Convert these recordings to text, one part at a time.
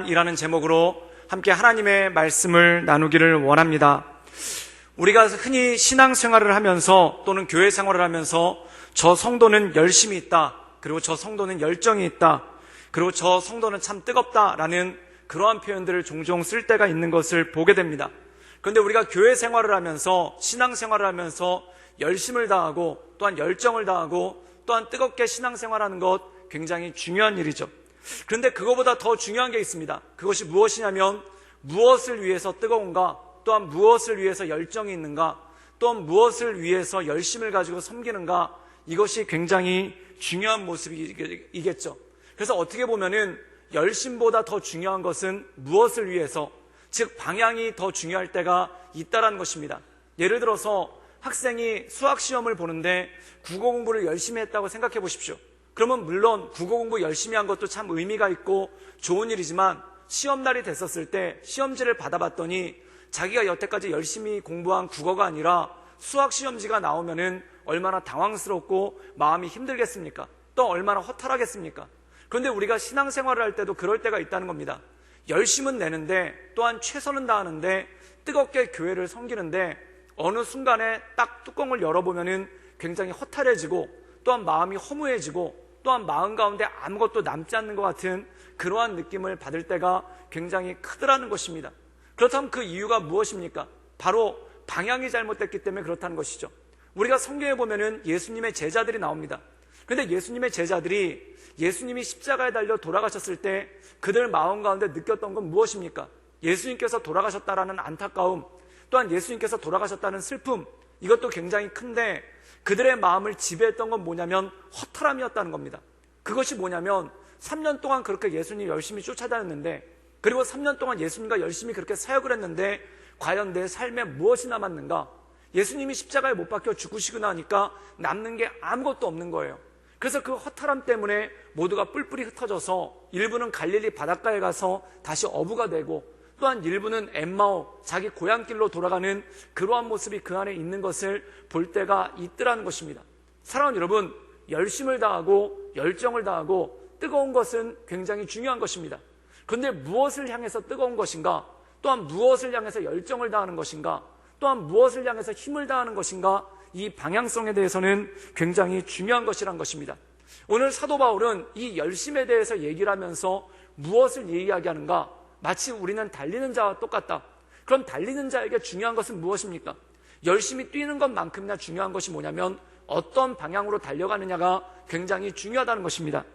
이라는 제목으로 함께 하나님의 말씀을 나누기를 원합니다. 우리가 흔히 신앙생활을 하면서 또는 교회 생활을 하면서 저 성도는 열심이 있다, 그리고 저 성도는 열정이 있다, 그리고 저 성도는 참 뜨겁다라는 그러한 표현들을 종종 쓸 때가 있는 것을 보게 됩니다. 그런데 우리가 교회 생활을 하면서, 신앙생활을 하면서 열심을 다하고 또한 열정을 다하고 또한 뜨겁게 신앙생활하는 것 굉장히 중요한 일이죠. 그런데 그거보다 더 중요한 게 있습니다. 그것이 무엇이냐면 무엇을 위해서 뜨거운가, 또한 무엇을 위해서 열정이 있는가, 또한 무엇을 위해서 열심을 가지고 섬기는가, 이것이 굉장히 중요한 모습이겠죠. 그래서 어떻게 보면은 열심보다 더 중요한 것은 무엇을 위해서, 즉 방향이 더 중요할 때가 있다라는 것입니다. 예를 들어서 학생이 수학시험을 보는데 국어 공부를 열심히 했다고 생각해 보십시오. 그러면 물론 국어 공부 열심히 한 것도 참 의미가 있고 좋은 일이지만 시험날이 됐었을 때 시험지를 받아봤더니 자기가 여태까지 열심히 공부한 국어가 아니라 수학시험지가 나오면은 얼마나 당황스럽고 마음이 힘들겠습니까? 또 얼마나 허탈하겠습니까? 그런데 우리가 신앙생활을 할 때도 그럴 때가 있다는 겁니다. 열심은 내는데 또한 최선은 다하는데 뜨겁게 교회를 섬기는데 어느 순간에 딱 뚜껑을 열어보면은 굉장히 허탈해지고 또한 마음이 허무해지고 또한 마음 가운데 아무것도 남지 않는 것 같은 그러한 느낌을 받을 때가 굉장히 크더라는 것입니다. 그렇다면 그 이유가 무엇입니까? 바로 방향이 잘못됐기 때문에 그렇다는 것이죠. 우리가 성경에 보면은 예수님의 제자들이 나옵니다. 그런데 예수님의 제자들이 예수님이 십자가에 달려 돌아가셨을 때 그들 마음 가운데 느꼈던 건 무엇입니까? 예수님께서 돌아가셨다라는 안타까움, 또한 예수님께서 돌아가셨다는 슬픔, 이것도 굉장히 큰데 그들의 마음을 지배했던 건 뭐냐면 허탈함이었다는 겁니다. 그것이 뭐냐면 3년 동안 그렇게 예수님 열심히 쫓아다녔는데, 그리고 3년 동안 예수님과 열심히 그렇게 사역을 했는데 과연 내 삶에 무엇이 남았는가? 예수님이 십자가에 못 박혀 죽으시고 나니까 남는 게 아무것도 없는 거예요. 그래서 그 허탈함 때문에 모두가 뿔뿔이 흩어져서 일부는 갈릴리 바닷가에 가서 다시 어부가 되고 또한 일부는 엠마오, 자기 고향길로 돌아가는 그러한 모습이 그 안에 있는 것을 볼 때가 있더라는 것입니다. 사랑하는 여러분, 열심을 다하고 열정을 다하고 뜨거운 것은 굉장히 중요한 것입니다. 그런데 무엇을 향해서 뜨거운 것인가, 또한 무엇을 향해서 열정을 다하는 것인가, 또한 무엇을 향해서 힘을 다하는 것인가, 이 방향성에 대해서는 굉장히 중요한 것이란 것입니다. 오늘 사도 바울은 이 열심에 대해서 얘기를 하면서 무엇을 이야기하는가? 마치 우리는 달리는 자와 똑같다. 그럼 달리는 자에게 중요한 것은 무엇입니까? 열심히 뛰는 것만큼이나 중요한 것이 뭐냐면 어떤 방향으로 달려가느냐가 굉장히 중요하다는 것입니다.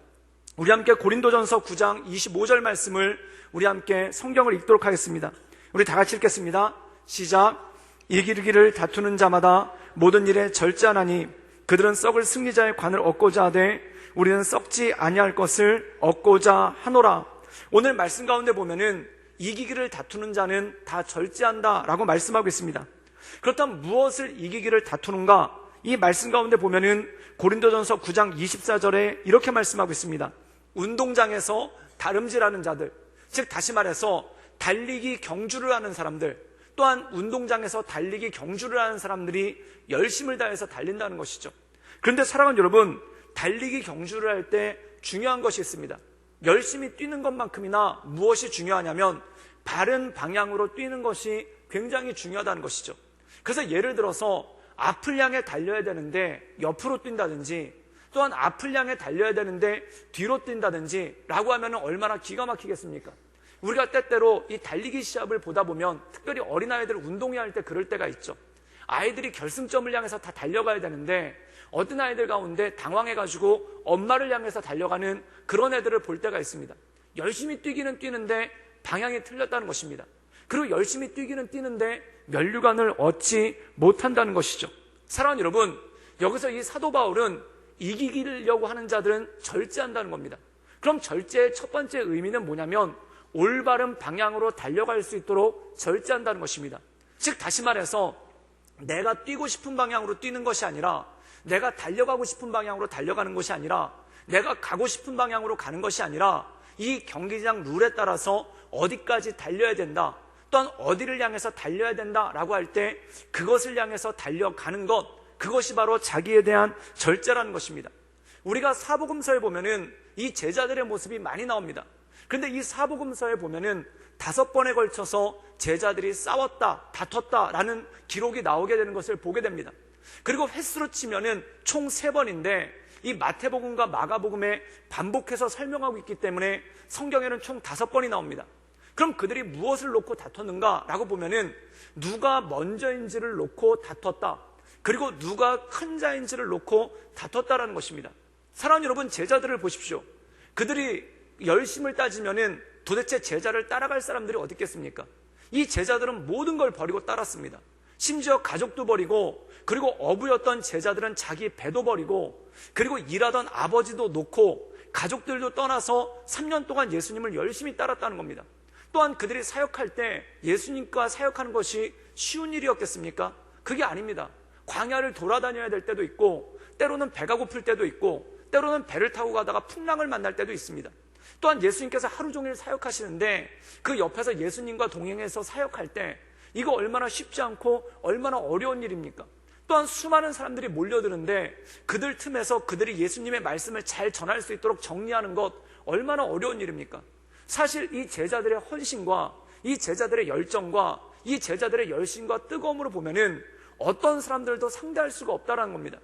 우리 함께 고린도전서 9장 25절 말씀을 우리 함께 성경을 읽도록 하겠습니다. 우리 다 같이 읽겠습니다. 시작. 이기르기를 다투는 자마다 모든 일에 절제하나니 그들은 썩을 승리자의 관을 얻고자 하되 우리는 썩지 아니할 것을 얻고자 하노라. 오늘 말씀 가운데 보면은 이기기를 다투는 자는 다 절제한다 라고 말씀하고 있습니다. 그렇다면 무엇을 이기기를 다투는가? 이 말씀 가운데 보면은 고린도전서 9장 24절에 이렇게 말씀하고 있습니다. 운동장에서 다름질하는 자들, 즉 다시 말해서 달리기 경주를 하는 사람들, 또한 운동장에서 달리기 경주를 하는 사람들이 열심을 다해서 달린다는 것이죠. 그런데 사랑하는 여러분, 달리기 경주를 할 때 중요한 것이 있습니다. 열심히 뛰는 것만큼이나 무엇이 중요하냐면 바른 방향으로 뛰는 것이 굉장히 중요하다는 것이죠. 그래서 예를 들어서 앞을 향해 달려야 되는데 옆으로 뛴다든지, 또한 앞을 향해 달려야 되는데 뒤로 뛴다든지 라고 하면 얼마나 기가 막히겠습니까? 우리가 때때로 이 달리기 시합을 보다 보면 특별히 어린아이들 운동회 할 때 그럴 때가 있죠. 아이들이 결승점을 향해서 다 달려가야 되는데 어떤 아이들 가운데 당황해가지고 엄마를 향해서 달려가는 그런 애들을 볼 때가 있습니다. 열심히 뛰기는 뛰는데 방향이 틀렸다는 것입니다. 그리고 열심히 뛰기는 뛰는데 면류관을 얻지 못한다는 것이죠. 사랑하는 여러분, 여기서 이 사도 바울은 이기려고 하는 자들은 절제한다는 겁니다. 그럼 절제의 첫 번째 의미는 뭐냐면 올바른 방향으로 달려갈 수 있도록 절제한다는 것입니다. 즉 다시 말해서 내가 뛰고 싶은 방향으로 뛰는 것이 아니라, 내가 달려가고 싶은 방향으로 달려가는 것이 아니라, 내가 가고 싶은 방향으로 가는 것이 아니라 이 경기장 룰에 따라서 어디까지 달려야 된다, 또한 어디를 향해서 달려야 된다라고 할 때 그것을 향해서 달려가는 것, 그것이 바로 자기에 대한 절제라는 것입니다. 우리가 사복음서에 보면은 이 제자들의 모습이 많이 나옵니다. 그런데 이 사복음서에 보면은 5번에 걸쳐서 제자들이 싸웠다, 다퉜다라는 기록이 나오게 되는 것을 보게 됩니다. 그리고 횟수로 치면은 총 3번인데 이 마태복음과 마가복음에 반복해서 설명하고 있기 때문에 성경에는 총 5번이 나옵니다. 그럼 그들이 무엇을 놓고 다퉜는가 라고 보면은 누가 먼저인지를 놓고 다퉜다, 그리고 누가 큰 자인지를 놓고 다퉜다라는 것입니다. 사랑하는 여러분, 제자들을 보십시오. 그들이 열심을 따지면은 도대체 제자를 따라갈 사람들이 어디 있겠습니까? 이 제자들은 모든 걸 버리고 따랐습니다. 심지어 가족도 버리고, 그리고 어부였던 제자들은 자기 배도 버리고, 그리고 일하던 아버지도 놓고 가족들도 떠나서 3년 동안 예수님을 열심히 따랐다는 겁니다. 또한 그들이 사역할 때 예수님과 사역하는 것이 쉬운 일이었겠습니까? 그게 아닙니다. 광야를 돌아다녀야 될 때도 있고, 때로는 배가 고플 때도 있고, 때로는 배를 타고 가다가 풍랑을 만날 때도 있습니다. 또한 예수님께서 하루 종일 사역하시는데 그 옆에서 예수님과 동행해서 사역할 때 이거 얼마나 쉽지 않고 얼마나 어려운 일입니까? 또한 수많은 사람들이 몰려드는데 그들 틈에서 그들이 예수님의 말씀을 잘 전할 수 있도록 정리하는 것 얼마나 어려운 일입니까? 사실 이 제자들의 헌신과 이 제자들의 열정과 이 제자들의 열심과 뜨거움으로 보면은 어떤 사람들도 상대할 수가 없다는 겁니다.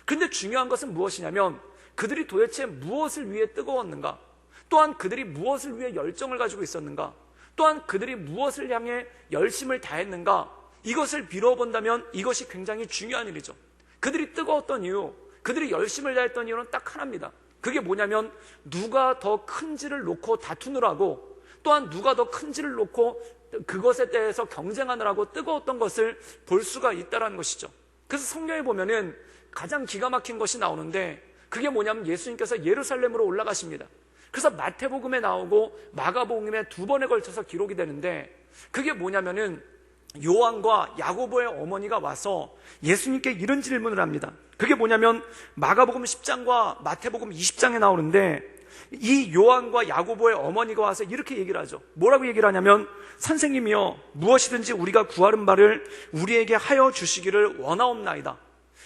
그런데 중요한 것은 무엇이냐면 그들이 도대체 무엇을 위해 뜨거웠는가? 또한 그들이 무엇을 위해 열정을 가지고 있었는가? 또한 그들이 무엇을 향해 열심을 다했는가? 이것을 빌어본다면 이것이 굉장히 중요한 일이죠. 그들이 뜨거웠던 이유, 그들이 열심을 다했던 이유는 딱 하나입니다. 그게 뭐냐면 누가 더 큰지를 놓고 다투느라고, 또한 누가 더 큰지를 놓고 그것에 대해서 경쟁하느라고 뜨거웠던 것을 볼 수가 있다는 것이죠. 그래서 성경에 보면은 가장 기가 막힌 것이 나오는데 그게 뭐냐면 예수님께서 예루살렘으로 올라가십니다. 그래서 마태복음에 나오고 마가복음에 2번에 걸쳐서 기록이 되는데 그게 뭐냐면은 요한과 야고보의 어머니가 와서 예수님께 이런 질문을 합니다. 그게 뭐냐면 마가복음 10장과 마태복음 20장에 나오는데 이 요한과 야고보의 어머니가 와서 이렇게 얘기를 하죠. 뭐라고 얘기를 하냐면 선생님이여 무엇이든지 우리가 구하는 바를 우리에게 하여 주시기를 원하옵나이다.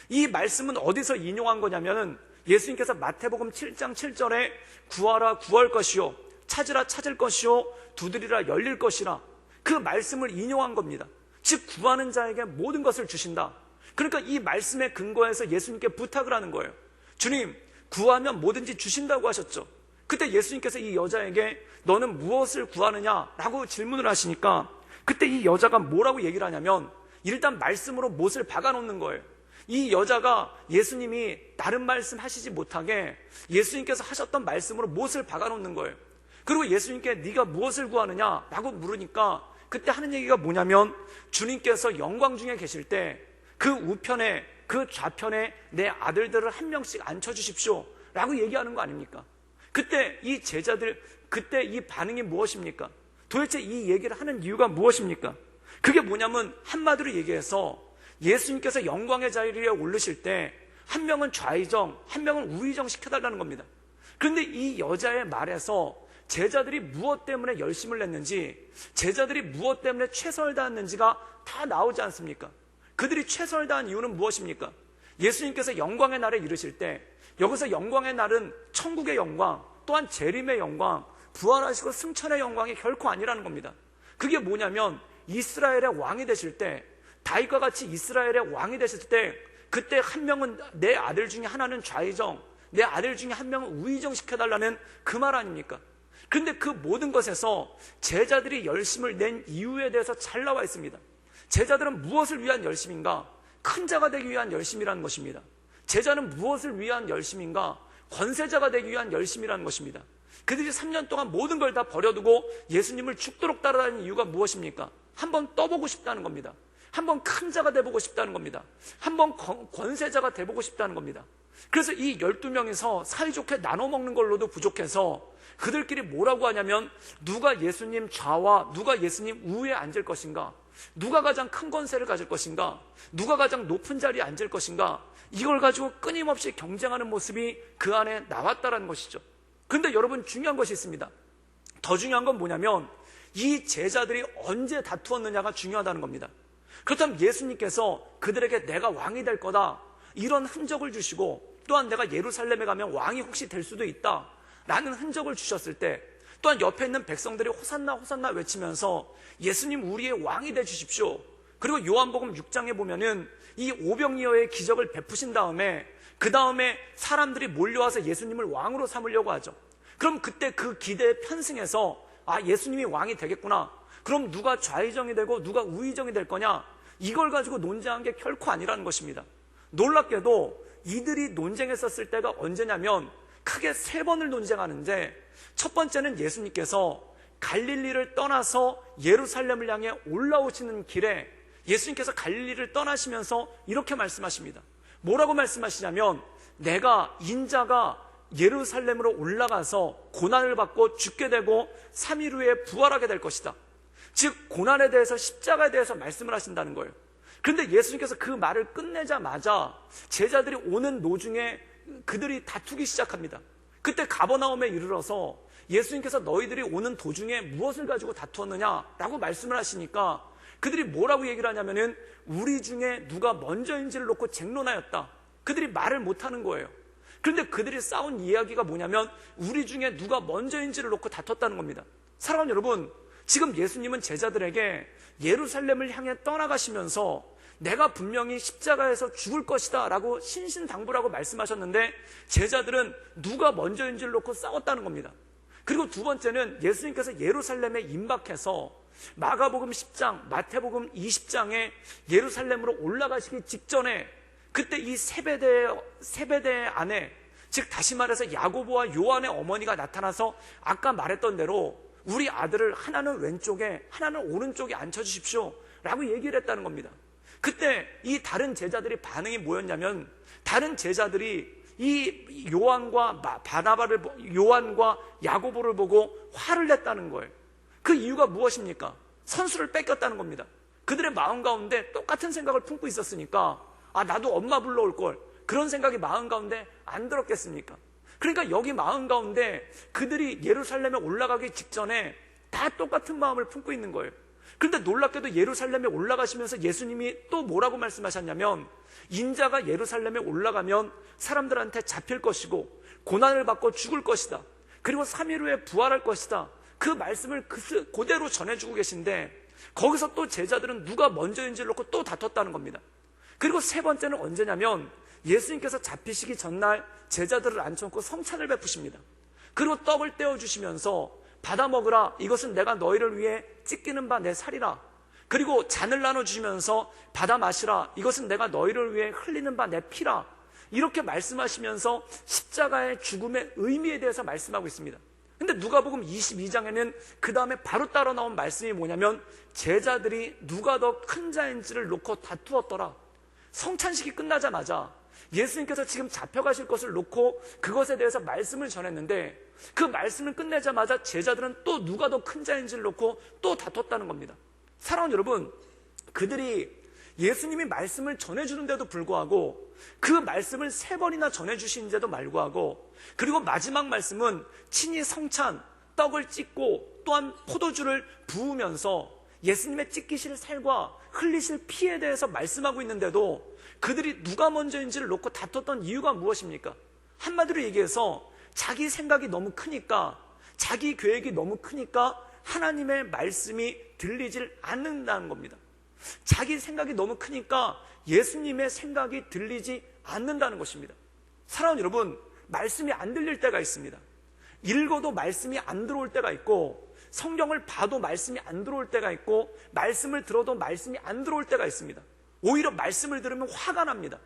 이 말씀은 어디서 인용한 거냐면은 예수님께서 마태복음 7장 7절에 구하라 구할 것이요 찾으라 찾을 것이요 두드리라 열릴 것이라 그 말씀을 인용한 겁니다. 즉 구하는 자에게 모든 것을 주신다. 그러니까 이 말씀의 근거에서 예수님께 부탁을 하는 거예요. 주님, 구하면 뭐든지 주신다고 하셨죠. 그때 예수님께서 이 여자에게 너는 무엇을 구하느냐라고 질문을 하시니까 그때 이 여자가 뭐라고 얘기를 하냐면 일단 말씀으로 못을 박아놓는 거예요. 이 여자가 예수님이 다른 말씀 하시지 못하게 예수님께서 하셨던 말씀으로 못을 박아놓는 거예요. 그리고 예수님께 네가 무엇을 구하느냐라고 물으니까 그때 하는 얘기가 뭐냐면 주님께서 영광 중에 계실 때 그 우편에 그 좌편에 내 아들들을 한 명씩 앉혀주십시오 라고 얘기하는 거 아닙니까? 그때 이 제자들 그때 이 반응이 무엇입니까? 도대체 이 얘기를 하는 이유가 무엇입니까? 그게 뭐냐면 한마디로 얘기해서 예수님께서 영광의 자리에 오르실 때 한 명은 좌의정, 한 명은 우의정 시켜달라는 겁니다. 그런데 이 여자의 말에서 제자들이 무엇 때문에 열심을 냈는지, 제자들이 무엇 때문에 최선을 다했는지가 다 나오지 않습니까? 그들이 최선을 다한 이유는 무엇입니까? 예수님께서 영광의 날에 이르실 때 여기서 영광의 날은 천국의 영광, 또한 재림의 영광, 부활하시고 승천의 영광이 결코 아니라는 겁니다. 그게 뭐냐면 이스라엘의 왕이 되실 때, 다윗과 같이 이스라엘의 왕이 되실 때 그때 한 명은 내 아들 중에 하나는 좌의정, 내 아들 중에 한 명은 우의정 시켜달라는 그 말 아닙니까? 그런데 그 모든 것에서 제자들이 열심을 낸 이유에 대해서 잘 나와 있습니다. 제자들은 무엇을 위한 열심인가? 큰 자가 되기 위한 열심이라는 것입니다. 제자는 무엇을 위한 열심인가? 권세자가 되기 위한 열심이라는 것입니다. 그들이 3년 동안 모든 걸 다 버려두고 예수님을 죽도록 따라다니는 이유가 무엇입니까? 한번 떠보고 싶다는 겁니다. 한번 큰 자가 돼보고 싶다는 겁니다. 한번 권세자가 돼보고 싶다는 겁니다. 그래서 이 12명에서 사이좋게 나눠 먹는 걸로도 부족해서 그들끼리 뭐라고 하냐면 누가 예수님 좌와 누가 예수님 우에 앉을 것인가, 누가 가장 큰 권세를 가질 것인가, 누가 가장 높은 자리에 앉을 것인가, 이걸 가지고 끊임없이 경쟁하는 모습이 그 안에 나왔다는 것이죠. 그런데 여러분 중요한 것이 있습니다. 더 중요한 건 뭐냐면 이 제자들이 언제 다투었느냐가 중요하다는 겁니다. 그렇다면 예수님께서 그들에게 내가 왕이 될 거다 이런 흔적을 주시고, 또한 내가 예루살렘에 가면 왕이 혹시 될 수도 있다 라는 흔적을 주셨을 때 또한 옆에 있는 백성들이 호산나 호산나 외치면서 예수님 우리의 왕이 되주십시오. 그리고 요한복음 6장에 보면은 이 오병이어의 기적을 베푸신 다음에 그 다음에 사람들이 몰려와서 예수님을 왕으로 삼으려고 하죠. 그럼 그때 그 기대에 편승해서 예수님이 왕이 되겠구나. 그럼 누가 좌의정이 되고 누가 우의정이 될 거냐? 이걸 가지고 논쟁한 게 결코 아니라는 것입니다. 놀랍게도 이들이 논쟁했었을 때가 언제냐면 크게 3번을 논쟁하는데, 첫 번째는 예수님께서 갈릴리를 떠나서 예루살렘을 향해 올라오시는 길에 예수님께서 갈릴리를 떠나시면서 이렇게 말씀하십니다. 뭐라고 말씀하시냐면, 내가 인자가 예루살렘으로 올라가서 고난을 받고 죽게 되고 3일 후에 부활하게 될 것이다. 즉 고난에 대해서, 십자가에 대해서 말씀을 하신다는 거예요. 그런데 예수님께서 그 말을 끝내자마자 제자들이 오는 노중에 그들이 다투기 시작합니다. 그때 가버나움에 이르러서 예수님께서 너희들이 오는 도중에 무엇을 가지고 다투었느냐라고 말씀을 하시니까 그들이 뭐라고 얘기를 하냐면은 우리 중에 누가 먼저인지를 놓고 쟁론하였다. 그들이 말을 못하는 거예요. 그런데 그들이 싸운 이야기가 뭐냐면 우리 중에 누가 먼저인지를 놓고 다퉜다는 겁니다. 사랑하는 여러분, 지금 예수님은 제자들에게 예루살렘을 향해 떠나가시면서 내가 분명히 십자가에서 죽을 것이다 라고 신신당부라고 말씀하셨는데 제자들은 누가 먼저인지를 놓고 싸웠다는 겁니다. 그리고 두 번째는 예수님께서 예루살렘에 임박해서 마가복음 10장, 마태복음 20장에 예루살렘으로 올라가시기 직전에 그때 이 세베대 안에, 즉 다시 말해서 야고보와 요한의 어머니가 나타나서 아까 말했던 대로 우리 아들을 하나는 왼쪽에 하나는 오른쪽에 앉혀주십시오 라고 얘기를 했다는 겁니다. 그때 이 다른 제자들이 반응이 뭐였냐면, 다른 제자들이 이 요한과 야고보를 보고 화를 냈다는 거예요. 그 이유가 무엇입니까? 선수를 뺏겼다는 겁니다. 그들의 마음 가운데 똑같은 생각을 품고 있었으니까 나도 엄마 불러올 걸, 그런 생각이 마음 가운데 안 들었겠습니까? 그러니까 여기 마음 가운데 그들이 예루살렘에 올라가기 직전에 다 똑같은 마음을 품고 있는 거예요. 그런데 놀랍게도 예루살렘에 올라가시면서 예수님이 또 뭐라고 말씀하셨냐면, 인자가 예루살렘에 올라가면 사람들한테 잡힐 것이고 고난을 받고 죽을 것이다. 그리고 3일 후에 부활할 것이다. 그 말씀을 그대로 전해주고 계신데, 거기서 또 제자들은 누가 먼저인지를 놓고 또 다퉜다는 겁니다. 그리고 세 번째는 언제냐면, 예수님께서 잡히시기 전날 제자들을 앉혀놓고 성찬을 베푸십니다. 그리고 떡을 떼어주시면서 받아 먹으라, 이것은 내가 너희를 위해 찢기는 바 내 살이라. 그리고 잔을 나눠주시면서 받아 마시라, 이것은 내가 너희를 위해 흘리는 바 내 피라. 이렇게 말씀하시면서 십자가의 죽음의 의미에 대해서 말씀하고 있습니다. 근데 누가복음 22장에는 그 다음에 바로 따라 나온 말씀이 뭐냐면, 제자들이 누가 더 큰 자인지를 놓고 다투었더라. 성찬식이 끝나자마자 예수님께서 지금 잡혀가실 것을 놓고 그것에 대해서 말씀을 전했는데, 그 말씀을 끝내자마자 제자들은 또 누가 더 큰 자인지를 놓고 또 다퉜다는 겁니다. 사랑하는 여러분, 그들이 예수님이 말씀을 전해주는데도 불구하고, 그 말씀을 3번이나 전해주시는데도 불구하고, 그리고 마지막 말씀은 친히 성찬, 떡을 찢고 또한 포도주를 부으면서 예수님의 찢기실 살과 흘리실 피에 대해서 말씀하고 있는데도 그들이 누가 먼저인지를 놓고 다퉜던 이유가 무엇입니까? 한마디로 얘기해서 자기 생각이 너무 크니까, 자기 계획이 너무 크니까 하나님의 말씀이 들리질 않는다는 겁니다. 자기 생각이 너무 크니까 예수님의 생각이 들리지 않는다는 것입니다. 사랑하는 여러분, 말씀이 안 들릴 때가 있습니다. 읽어도 말씀이 안 들어올 때가 있고, 성경을 봐도 말씀이 안 들어올 때가 있고, 말씀을 들어도 말씀이 안 들어올 때가 있습니다. 오히려 말씀을 들으면 화가 납니다.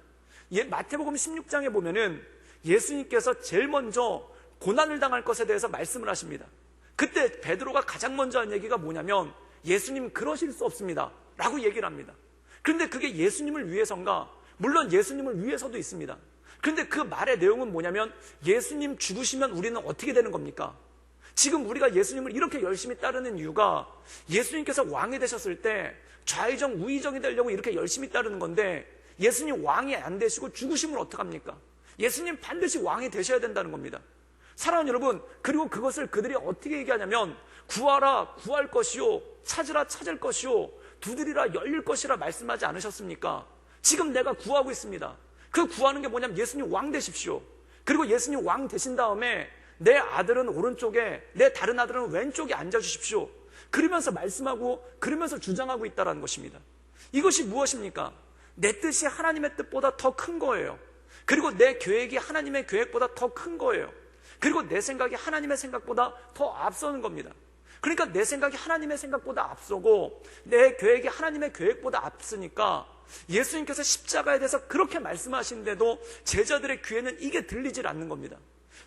마태복음 16장에 보면은 예수님께서 제일 먼저 고난을 당할 것에 대해서 말씀을 하십니다. 그때 베드로가 가장 먼저 한 얘기가 뭐냐면, 예수님 그러실 수 없습니다 라고 얘기를 합니다. 그런데 그게 예수님을 위해서인가? 물론 예수님을 위해서도 있습니다. 그런데 그 말의 내용은 뭐냐면, 예수님 죽으시면 우리는 어떻게 되는 겁니까? 지금 우리가 예수님을 이렇게 열심히 따르는 이유가 예수님께서 왕이 되셨을 때 좌의정 우의정이 되려고 이렇게 열심히 따르는 건데, 예수님 왕이 안 되시고 죽으시면 어떡합니까? 예수님 반드시 왕이 되셔야 된다는 겁니다. 사랑하는 여러분, 그리고 그것을 그들이 어떻게 얘기하냐면, 구하라 구할 것이요, 찾으라 찾을 것이요, 두드리라 열릴 것이라 말씀하지 않으셨습니까? 지금 내가 구하고 있습니다. 그 구하는 게 뭐냐면 예수님 왕 되십시오. 그리고 예수님 왕 되신 다음에 내 아들은 오른쪽에, 내 다른 아들은 왼쪽에 앉아주십시오. 그러면서 말씀하고, 그러면서 주장하고 있다는 것입니다. 이것이 무엇입니까? 내 뜻이 하나님의 뜻보다 더 큰 거예요. 그리고 내 계획이 하나님의 계획보다 더 큰 거예요. 그리고 내 생각이 하나님의 생각보다 더 앞서는 겁니다. 그러니까 내 생각이 하나님의 생각보다 앞서고 내 계획이 하나님의 계획보다 앞서니까 예수님께서 십자가에 대해서 그렇게 말씀하시는데도 제자들의 귀에는 이게 들리질 않는 겁니다.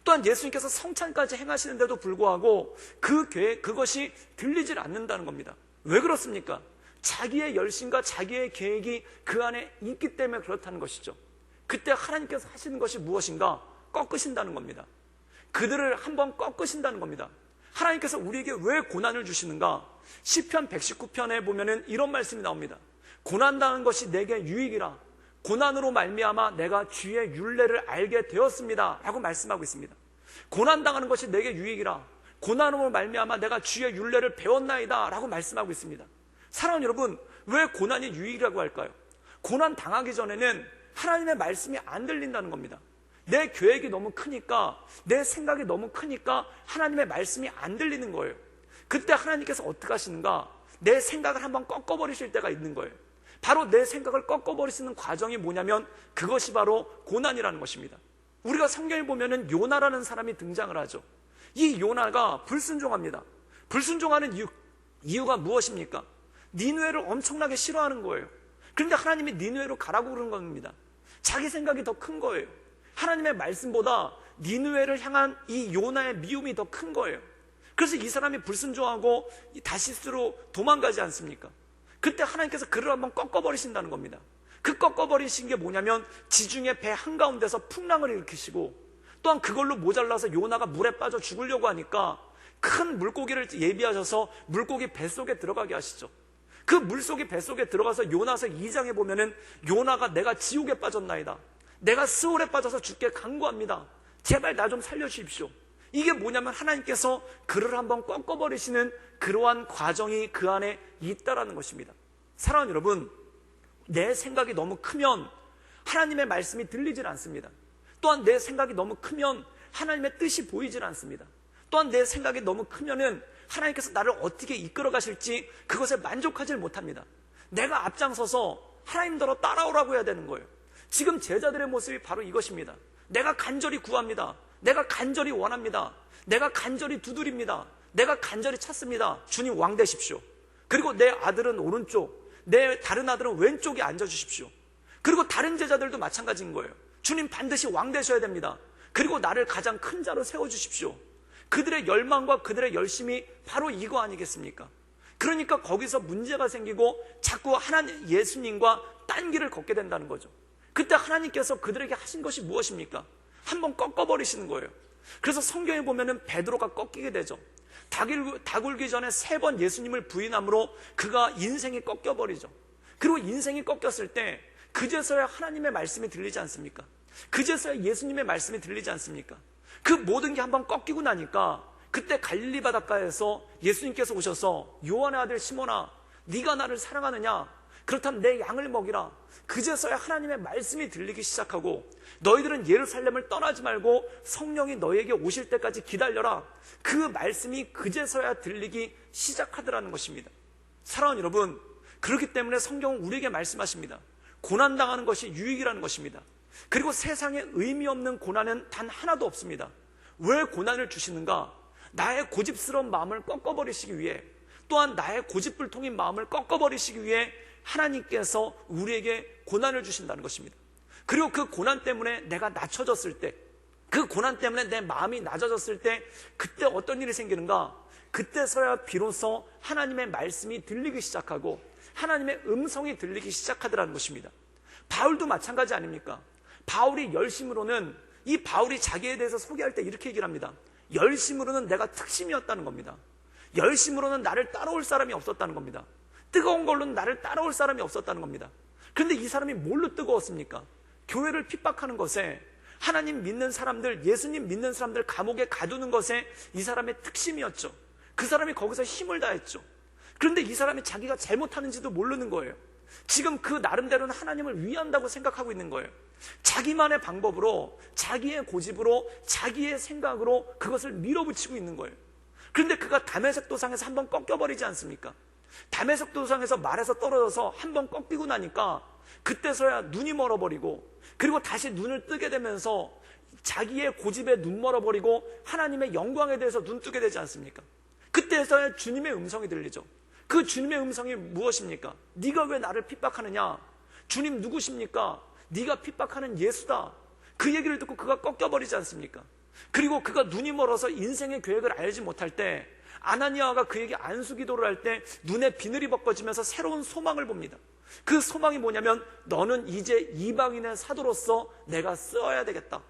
또한 예수님께서 성찬까지 행하시는데도 불구하고 그 계획, 그것이 들리질 않는다는 겁니다. 왜 그렇습니까? 자기의 열심과 자기의 계획이 그 안에 있기 때문에 그렇다는 것이죠. 그때 하나님께서 하시는 것이 무엇인가? 꺾으신다는 겁니다. 그들을 한번 꺾으신다는 겁니다. 하나님께서 우리에게 왜 고난을 주시는가? 시편 119편에 보면은 이런 말씀이 나옵니다. 고난당한 것이 내게 유익이라. 고난으로 말미암아 내가 주의 율례를 알게 되었습니다. 라고 말씀하고 있습니다. 고난당하는 것이 내게 유익이라. 고난으로 말미암아 내가 주의 율례를 배웠나이다. 라고 말씀하고 있습니다. 사랑하는 여러분, 왜 고난이 유익이라고 할까요? 고난 당하기 전에는 하나님의 말씀이 안 들린다는 겁니다. 내 계획이 너무 크니까, 내 생각이 너무 크니까 하나님의 말씀이 안 들리는 거예요. 그때 하나님께서 어떻게 하시는가? 내 생각을 한번 꺾어버리실 때가 있는 거예요. 바로 내 생각을 꺾어버리시는 과정이 뭐냐면 그것이 바로 고난이라는 것입니다. 우리가 성경에 보면은 요나라는 사람이 등장을 하죠. 이 요나가 불순종합니다. 불순종하는 이유가 무엇입니까? 니느웨를 엄청나게 싫어하는 거예요. 그런데 하나님이 니느웨로 가라고 그러는 겁니다. 자기 생각이 더 큰 거예요. 하나님의 말씀보다 니느웨를 향한 이 요나의 미움이 더 큰 거예요. 그래서 이 사람이 불순종하고 다시스로 도망가지 않습니까? 그때 하나님께서 그를 한번 꺾어버리신다는 겁니다. 그 꺾어버리신 게 뭐냐면 지중해 배 한가운데서 풍랑을 일으키시고 또한 그걸로 모자라서 요나가 물에 빠져 죽으려고 하니까 큰 물고기를 예비하셔서 물고기 뱃속에 들어가게 하시죠. 그 물속이 뱃속에 들어가서 요나서 2장에 보면은 요나가 내가 지옥에 빠졌나이다. 내가 스올에 빠져서 죽게 간구합니다. 제발 나 좀 살려주십시오. 이게 뭐냐면 하나님께서 그를 한번 꺾어버리시는 그러한 과정이 그 안에 있다라는 것입니다. 사랑하는 여러분, 내 생각이 너무 크면 하나님의 말씀이 들리질 않습니다. 또한 내 생각이 너무 크면 하나님의 뜻이 보이질 않습니다. 또한 내 생각이 너무 크면은 하나님께서 나를 어떻게 이끌어 가실지 그것에 만족하지 못합니다. 내가 앞장서서 하나님더러 따라오라고 해야 되는 거예요. 지금 제자들의 모습이 바로 이것입니다. 내가 간절히 구합니다. 내가 간절히 원합니다. 내가 간절히 두드립니다. 내가 간절히 찾습니다. 주님 왕 되십시오. 그리고 내 아들은 오른쪽, 내 다른 아들은 왼쪽에 앉아주십시오. 그리고 다른 제자들도 마찬가지인 거예요. 주님 반드시 왕 되셔야 됩니다. 그리고 나를 가장 큰 자로 세워주십시오. 그들의 열망과 그들의 열심이 바로 이거 아니겠습니까? 그러니까 거기서 문제가 생기고 자꾸 하나님, 예수님과 딴 길을 걷게 된다는 거죠. 그때 하나님께서 그들에게 하신 것이 무엇입니까? 한번 꺾어버리시는 거예요. 그래서 성경에 보면은 베드로가 꺾이게 되죠. 닭 울기 전에 3번 예수님을 부인함으로 그가 인생이 꺾여버리죠. 그리고 인생이 꺾였을 때 그제서야 하나님의 말씀이 들리지 않습니까? 그제서야 예수님의 말씀이 들리지 않습니까? 그 모든 게 한번 꺾이고 나니까 그때 갈릴리 바닷가에서 예수님께서 오셔서 요한의 아들 시몬아, 네가 나를 사랑하느냐? 그렇다면 내 양을 먹이라. 그제서야 하나님의 말씀이 들리기 시작하고 너희들은 예루살렘을 떠나지 말고 성령이 너희에게 오실 때까지 기다려라. 그 말씀이 그제서야 들리기 시작하더라는 것입니다. 사랑하는 여러분, 그렇기 때문에 성경은 우리에게 말씀하십니다. 고난당하는 것이 유익이라는 것입니다. 그리고 세상에 의미 없는 고난은 단 하나도 없습니다. 왜 고난을 주시는가? 나의 고집스러운 마음을 꺾어버리시기 위해, 또한 나의 고집불통인 마음을 꺾어버리시기 위해 하나님께서 우리에게 고난을 주신다는 것입니다. 그리고 그 고난 때문에 내가 낮춰졌을 때, 그 고난 때문에 내 마음이 낮아졌을 때 그때 어떤 일이 생기는가? 그때서야 비로소 하나님의 말씀이 들리기 시작하고 하나님의 음성이 들리기 시작하더라는 것입니다. 바울도 마찬가지 아닙니까? 바울이 열심으로는, 이 바울이 자기에 대해서 소개할 때 이렇게 얘기를 합니다. 열심으로는 내가 특심이었다는 겁니다. 열심으로는 나를 따라올 사람이 없었다는 겁니다. 뜨거운 걸로는 나를 따라올 사람이 없었다는 겁니다. 그런데 이 사람이 뭘로 뜨거웠습니까? 교회를 핍박하는 것에, 하나님 믿는 사람들, 예수님 믿는 사람들 감옥에 가두는 것에 이 사람의 특심이었죠. 그 사람이 거기서 힘을 다했죠. 그런데 이 사람이 자기가 잘못하는지도 모르는 거예요. 지금 그 나름대로는 하나님을 위한다고 생각하고 있는 거예요. 자기만의 방법으로, 자기의 고집으로, 자기의 생각으로 그것을 밀어붙이고 있는 거예요. 그런데 그가 다메섹 도상에서 한번 꺾여버리지 않습니까? 다메섹 도상에서 말에서 떨어져서 한번 꺾이고 나니까 그때서야 눈이 멀어버리고, 그리고 다시 눈을 뜨게 되면서 자기의 고집에 눈 멀어버리고 하나님의 영광에 대해서 눈 뜨게 되지 않습니까? 그때서야 주님의 음성이 들리죠. 그 주님의 음성이 무엇입니까? 네가 왜 나를 핍박하느냐? 주님 누구십니까? 네가 핍박하는 예수다. 그 얘기를 듣고 그가 꺾여버리지 않습니까? 그리고 그가 눈이 멀어서 인생의 계획을 알지 못할 때, 아나니아가 그에게 안수기도를 할 때 눈에 비늘이 벗겨지면서 새로운 소망을 봅니다. 그 소망이 뭐냐면, 너는 이제 이방인의 사도로서 내가 써야 되겠다.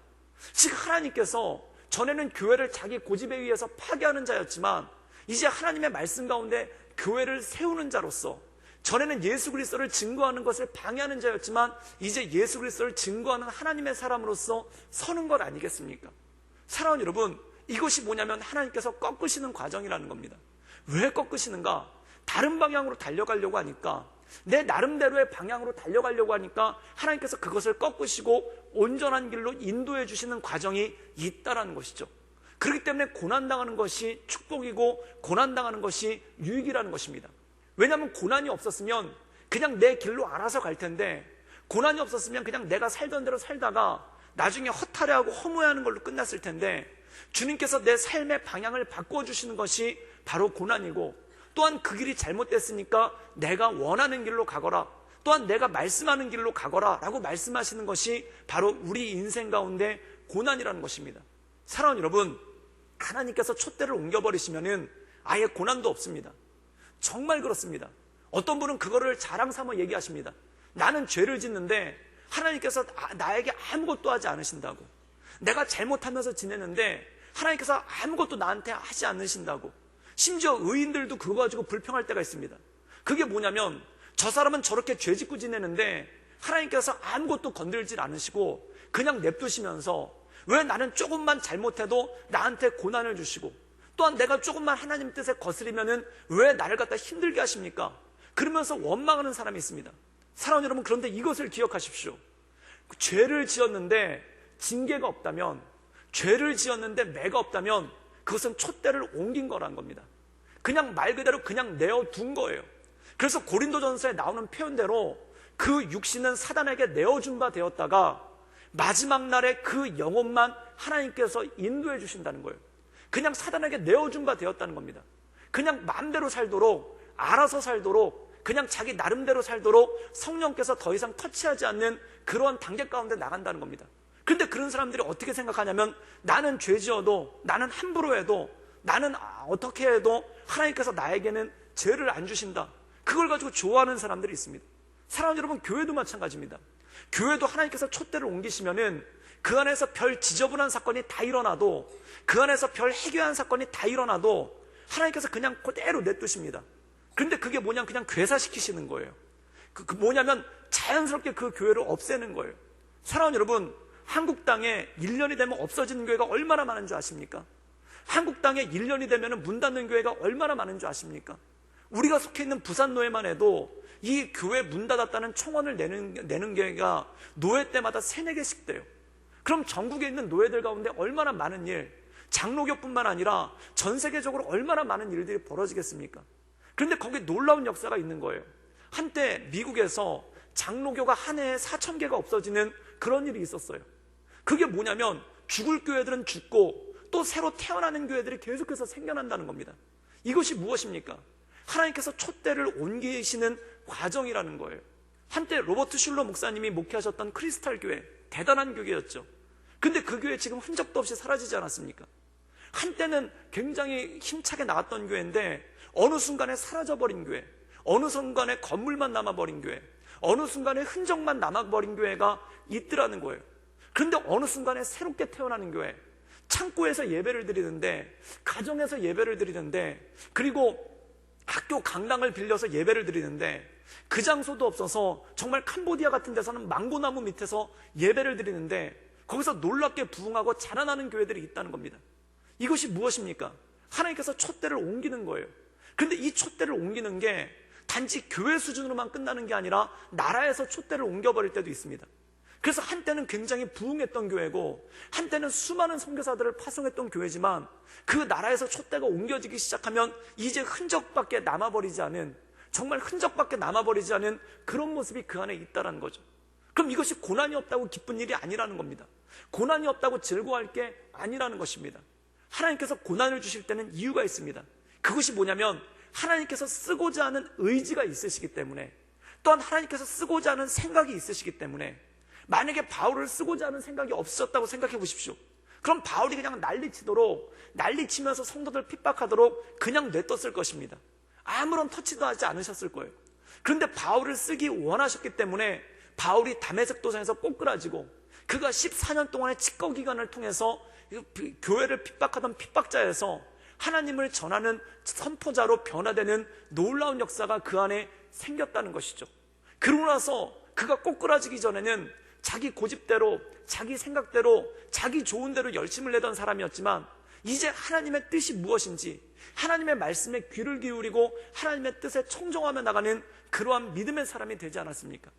즉 하나님께서 전에는 교회를 자기 고집에 의해서 파괴하는 자였지만, 이제 하나님의 말씀 가운데 교회를 세우는 자로서, 전에는 예수 그리스도를 증거하는 것을 방해하는 자였지만 이제 예수 그리스도를 증거하는 하나님의 사람으로서 서는 것 아니겠습니까? 사랑하는 여러분, 이것이 뭐냐면 하나님께서 꺾으시는 과정이라는 겁니다. 왜 꺾으시는가? 다른 방향으로 달려가려고 하니까, 내 나름대로의 방향으로 달려가려고 하니까 하나님께서 그것을 꺾으시고 온전한 길로 인도해 주시는 과정이 있다라는 것이죠. 그렇기 때문에 고난당하는 것이 축복이고 고난당하는 것이 유익이라는 것입니다. 왜냐하면 고난이 없었으면 그냥 내 길로 알아서 갈 텐데, 고난이 없었으면 그냥 내가 살던 대로 살다가 나중에 허탈해하고 허무해하는 걸로 끝났을 텐데, 주님께서 내 삶의 방향을 바꿔주시는 것이 바로 고난이고, 또한 그 길이 잘못됐으니까 내가 원하는 길로 가거라, 또한 내가 말씀하는 길로 가거라 라고 말씀하시는 것이 바로 우리 인생 가운데 고난이라는 것입니다. 사랑하는 여러분, 하나님께서 촛대를 옮겨버리시면은 아예 고난도 없습니다. 정말 그렇습니다. 어떤 분은 그거를 자랑 삼아 얘기하십니다. 나는 죄를 짓는데 하나님께서 나에게 아무것도 하지 않으신다고. 내가 잘못하면서 지내는데 하나님께서 아무것도 나한테 하지 않으신다고. 심지어 의인들도 그거 가지고 불평할 때가 있습니다. 그게 뭐냐면, 저 사람은 저렇게 죄 짓고 지내는데 하나님께서 아무것도 건들질 않으시고 그냥 냅두시면서, 왜 나는 조금만 잘못해도 나한테 고난을 주시고, 또한 내가 조금만 하나님 뜻에 거스리면은 왜 나를 갖다 힘들게 하십니까? 그러면서 원망하는 사람이 있습니다. 사랑하는 여러분, 그런데 이것을 기억하십시오. 죄를 지었는데 징계가 없다면, 죄를 지었는데 매가 없다면 그것은 촛대를 옮긴 거란 겁니다. 그냥 말 그대로 그냥 내어둔 거예요. 그래서 고린도전서에 나오는 표현대로 그 육신은 사단에게 내어준 바 되었다가 마지막 날에 그 영혼만 하나님께서 인도해 주신다는 거예요. 그냥 사단에게 내어준 바 되었다는 겁니다. 그냥 마음대로 살도록, 알아서 살도록, 그냥 자기 나름대로 살도록 성령께서 더 이상 터치하지 않는 그러한 단계 가운데 나간다는 겁니다. 그런데 그런 사람들이 어떻게 생각하냐면, 나는 죄 지어도, 나는 함부로 해도, 나는 어떻게 해도 하나님께서 나에게는 죄를 안 주신다. 그걸 가지고 좋아하는 사람들이 있습니다. 사랑하는 여러분, 교회도 마찬가지입니다. 교회도 하나님께서 촛대를 옮기시면은 그 안에서 별 지저분한 사건이 다 일어나도, 그 안에서 별 해괴한 사건이 다 일어나도 하나님께서 그냥 그대로 내두십니다. 그런데 그게 뭐냐면 그냥 괴사시키시는 거예요. 뭐냐면 자연스럽게 그 교회를 없애는 거예요. 사랑하는 여러분, 한국 땅에 1년이 되면 없어지는 교회가 얼마나 많은 줄 아십니까? 한국 땅에 1년이 되면 문 닫는 교회가 얼마나 많은 줄 아십니까? 우리가 속해 있는 부산노회만 해도 이 교회 문 닫았다는 청원을 내는 교회가 노회 때마다 3-4개씩 돼요. 그럼 전국에 있는 노회들 가운데 얼마나 많은 일, 장로교뿐만 아니라 전 세계적으로 얼마나 많은 일들이 벌어지겠습니까? 그런데 거기에 놀라운 역사가 있는 거예요. 한때 미국에서 장로교가 한 해에 4,000개가 없어지는 그런 일이 있었어요. 그게 뭐냐면, 죽을 교회들은 죽고 또 새로 태어나는 교회들이 계속해서 생겨난다는 겁니다. 이것이 무엇입니까? 하나님께서 촛대를 옮기시는 과정이라는 거예요. 한때 로버트 슐러 목사님이 목회하셨던 크리스탈 교회, 대단한 교회였죠. 근데 그 교회 지금 흔적도 없이 사라지지 않았습니까? 한때는 굉장히 힘차게 나왔던 교회인데 어느 순간에 사라져버린 교회, 어느 순간에 건물만 남아버린 교회, 어느 순간에 흔적만 남아버린 교회가 있더라는 거예요. 그런데 어느 순간에 새롭게 태어나는 교회, 창고에서 예배를 드리는데, 가정에서 예배를 드리는데, 그리고 학교 강당을 빌려서 예배를 드리는데, 그 장소도 없어서 정말 캄보디아 같은 데서는 망고나무 밑에서 예배를 드리는데 거기서 놀랍게 부흥하고 자라나는 교회들이 있다는 겁니다. 이것이 무엇입니까? 하나님께서 촛대를 옮기는 거예요. 그런데 이 촛대를 옮기는 게 단지 교회 수준으로만 끝나는 게 아니라 나라에서 촛대를 옮겨버릴 때도 있습니다. 그래서 한때는 굉장히 부흥했던 교회고 한때는 수많은 선교사들을 파송했던 교회지만 그 나라에서 촛대가 옮겨지기 시작하면 이제 흔적밖에 남아버리지 않은, 정말 흔적밖에 남아버리지 않은 그런 모습이 그 안에 있다는 거죠. 그럼 이것이 고난이 없다고 기쁜 일이 아니라는 겁니다. 고난이 없다고 즐거워할 게 아니라는 것입니다. 하나님께서 고난을 주실 때는 이유가 있습니다. 그것이 뭐냐면 하나님께서 쓰고자 하는 의지가 있으시기 때문에, 또한 하나님께서 쓰고자 하는 생각이 있으시기 때문에, 만약에 바울을 쓰고자 하는 생각이 없었다고 생각해 보십시오. 그럼 바울이 그냥 난리치면서 성도들 핍박하도록 그냥 냅뒀을 것입니다. 아무런 터치도 하지 않으셨을 거예요. 그런데 바울을 쓰기 원하셨기 때문에 바울이 다메섹 도상에서 꼬꾸라지고 그가 14년 동안의 칙거 기간을 통해서 교회를 핍박하던 핍박자에서 하나님을 전하는 선포자로 변화되는 놀라운 역사가 그 안에 생겼다는 것이죠. 그러고 나서 그가 꼬꾸라지기 전에는 자기 고집대로, 자기 생각대로, 자기 좋은 대로 열심을 내던 사람이었지만 이제 하나님의 뜻이 무엇인지, 하나님의 말씀에 귀를 기울이고 하나님의 뜻에 청종하며 나가는 그러한 믿음의 사람이 되지 않았습니까?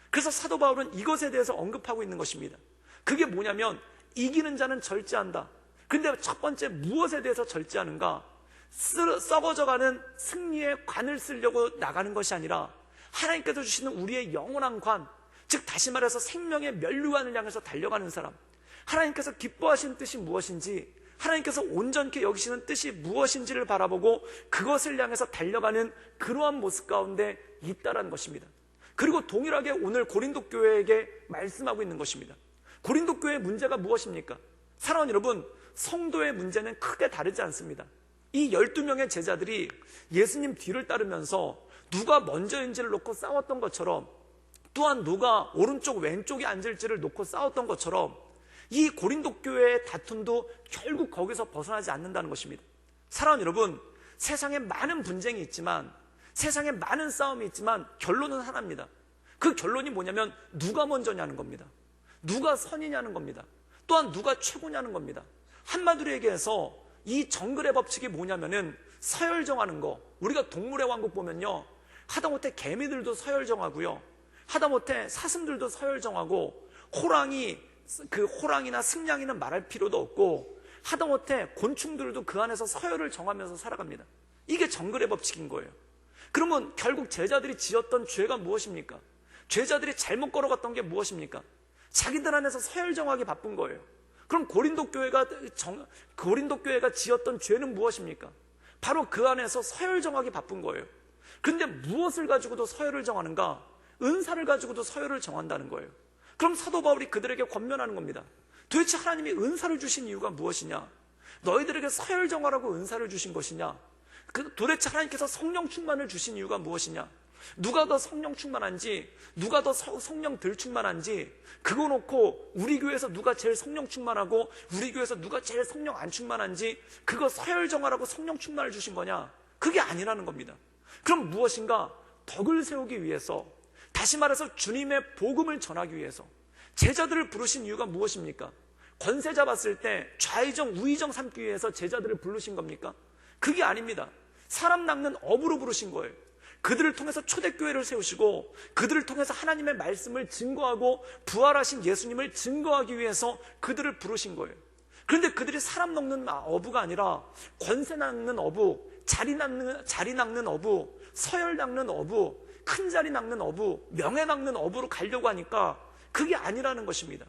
그래서 사도 바울은 이것에 대해서 언급하고 있는 것입니다. 그게 뭐냐면 이기는 자는 절제한다. 근데 첫 번째 무엇에 대해서 절제하는가? 썩어져가는 승리의 관을 쓰려고 나가는 것이 아니라 하나님께서 주시는 우리의 영원한 관, 즉 다시 말해서 생명의 면류관을 향해서 달려가는 사람, 하나님께서 기뻐하시는 뜻이 무엇인지, 하나님께서 온전케 여기시는 뜻이 무엇인지를 바라보고 그것을 향해서 달려가는 그러한 모습 가운데 있다라는 것입니다. 그리고 동일하게 오늘 고린도 교회에게 말씀하고 있는 것입니다. 고린도 교회의 문제가 무엇입니까? 사랑하는 여러분, 성도의 문제는 크게 다르지 않습니다. 이 12명의 제자들이 예수님 뒤를 따르면서 누가 먼저인지를 놓고 싸웠던 것처럼, 또한 누가 오른쪽 왼쪽에 앉을지를 놓고 싸웠던 것처럼 이 고린도 교회의 다툼도 결국 거기서 벗어나지 않는다는 것입니다. 사랑하는 여러분, 세상에 많은 분쟁이 있지만, 세상에 많은 싸움이 있지만 결론은 하나입니다. 그 결론이 뭐냐면 누가 먼저냐는 겁니다. 누가 선이냐는 겁니다. 또한 누가 최고냐는 겁니다. 한마디로 얘기해서 이 정글의 법칙이 뭐냐면은 서열 정하는 거. 우리가 동물의 왕국 보면요, 하다못해 개미들도 서열 정하고요, 하다못해 사슴들도 서열 정하고, 호랑이나 승냥이는 말할 필요도 없고, 하다못해 곤충들도 그 안에서 서열을 정하면서 살아갑니다. 이게 정글의 법칙인 거예요. 그러면 결국 제자들이 지었던 죄가 무엇입니까? 제자들이 잘못 걸어갔던 게 무엇입니까? 자기들 안에서 서열 정하기 바쁜 거예요. 그럼 고린도 교회가 지었던 죄는 무엇입니까? 바로 그 안에서 서열 정하기 바쁜 거예요. 그런데 무엇을 가지고도 서열을 정하는가? 은사를 가지고도 서열을 정한다는 거예요. 그럼 사도 바울이 그들에게 권면하는 겁니다. 도대체 하나님이 은사를 주신 이유가 무엇이냐? 너희들에게 서열 정하라고 은사를 주신 것이냐? 도대체 하나님께서 성령 충만을 주신 이유가 무엇이냐? 누가 더 성령 충만한지, 누가 더 성령 덜 충만한지, 그거 놓고 우리 교회에서 누가 제일 성령 충만하고 우리 교회에서 누가 제일 성령 안 충만한지 그거 서열 정하라고 성령 충만을 주신 거냐? 그게 아니라는 겁니다. 그럼 무엇인가? 덕을 세우기 위해서, 다시 말해서 주님의 복음을 전하기 위해서 제자들을 부르신 이유가 무엇입니까? 권세 잡았을 때 좌의정 우의정 삼기 위해서 제자들을 부르신 겁니까? 그게 아닙니다. 사람 낚는 업으로 부르신 거예요. 그들을 통해서 초대교회를 세우시고 그들을 통해서 하나님의 말씀을 증거하고 부활하신 예수님을 증거하기 위해서 그들을 부르신 거예요. 그런데 그들이 사람 낚는 어부가 아니라 권세 낚는 어부, 자리 낚는 어부, 서열 낚는 어부, 큰 자리 낚는 어부, 명예 낚는 어부로 가려고 하니까 그게 아니라는 것입니다.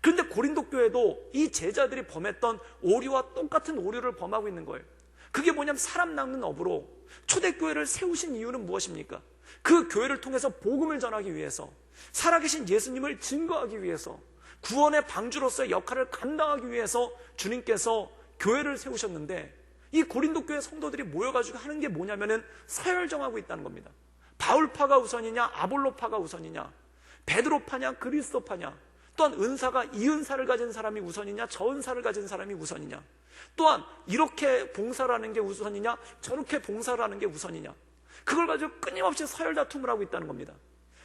그런데 고린도 교회도 이 제자들이 범했던 오류와 똑같은 오류를 범하고 있는 거예요. 그게 뭐냐면 사람 낚는 업으로 초대교회를 세우신 이유는 무엇입니까? 그 교회를 통해서 복음을 전하기 위해서, 살아계신 예수님을 증거하기 위해서, 구원의 방주로서의 역할을 감당하기 위해서 주님께서 교회를 세우셨는데, 이 고린도 교회 성도들이 모여가지고 하는 게 뭐냐면은 서열정하고 있다는 겁니다. 바울파가 우선이냐, 아볼로파가 우선이냐, 베드로파냐, 그리스도파냐, 또한 은사가 이 은사를 가진 사람이 우선이냐, 저 은사를 가진 사람이 우선이냐, 또한 이렇게 봉사를 하는 게 우선이냐, 저렇게 봉사를 하는 게 우선이냐, 그걸 가지고 끊임없이 서열 다툼을 하고 있다는 겁니다.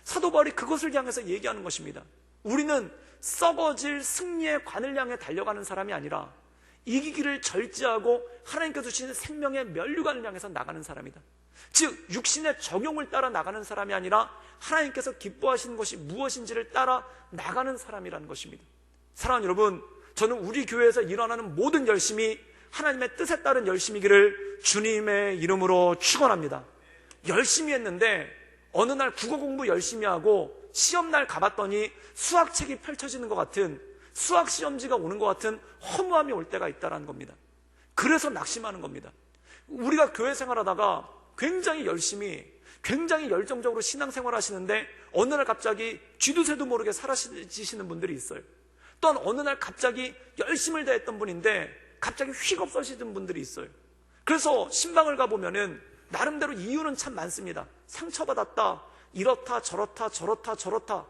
사도 바울이 그것을 향해서 얘기하는 것입니다. 우리는 썩어질 승리의 관을 향해 달려가는 사람이 아니라 이기기를 절제하고 하나님께서 주시는 생명의 면류관을 향해서 나가는 사람이다. 즉 육신의 적용을 따라 나가는 사람이 아니라 하나님께서 기뻐하시는 것이 무엇인지를 따라 나가는 사람이라는 것입니다. 사랑하는 여러분, 저는 우리 교회에서 일어나는 모든 열심이 하나님의 뜻에 따른 열심이기를 주님의 이름으로 축원합니다. 열심히 했는데 어느 날 국어 공부 열심히 하고 시험날 가봤더니 수학책이 펼쳐지는 것 같은, 수학 시험지가 오는 것 같은 허무함이 올 때가 있다는 겁니다. 그래서 낙심하는 겁니다. 우리가 교회 생활하다가 굉장히 열심히, 굉장히 열정적으로 신앙생활 하시는데 어느 날 갑자기 쥐두새도 모르게 사라지시는 분들이 있어요. 또한 어느 날 갑자기 열심을 다했던 분인데 갑자기 휙 없어지는 분들이 있어요. 그래서 신방을 가보면은 나름대로 이유는 참 많습니다. 상처받았다, 이렇다 저렇다 저렇다 저렇다.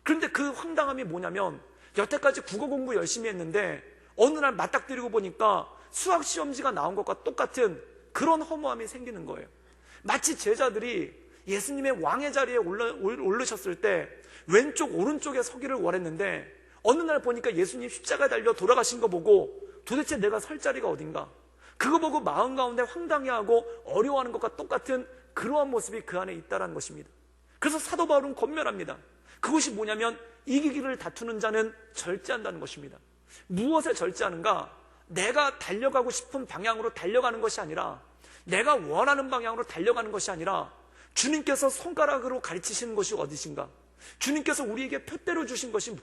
그런데 그 황당함이 뭐냐면 여태까지 국어 공부 열심히 했는데 어느 날 맞닥뜨리고 보니까 수학 시험지가 나온 것과 똑같은 그런 허무함이 생기는 거예요. 마치 제자들이 예수님의 왕의 자리에 오르셨을 때 왼쪽 오른쪽에 서기를 원했는데 어느 날 보니까 예수님 십자가에 달려 돌아가신 거 보고 도대체 내가 설 자리가 어딘가, 그거 보고 마음 가운데 황당해하고 어려워하는 것과 똑같은 그러한 모습이 그 안에 있다는 것입니다. 그래서 사도 바울은 권면합니다. 그것이 뭐냐면 이기기를 다투는 자는 절제한다는 것입니다. 무엇에 절제하는가? 내가 달려가고 싶은 방향으로 달려가는 것이 아니라, 내가 원하는 방향으로 달려가는 것이 아니라 주님께서 손가락으로 가르치시는 것이 어디신가? 주님께서 우리에게 표대로 주신 것이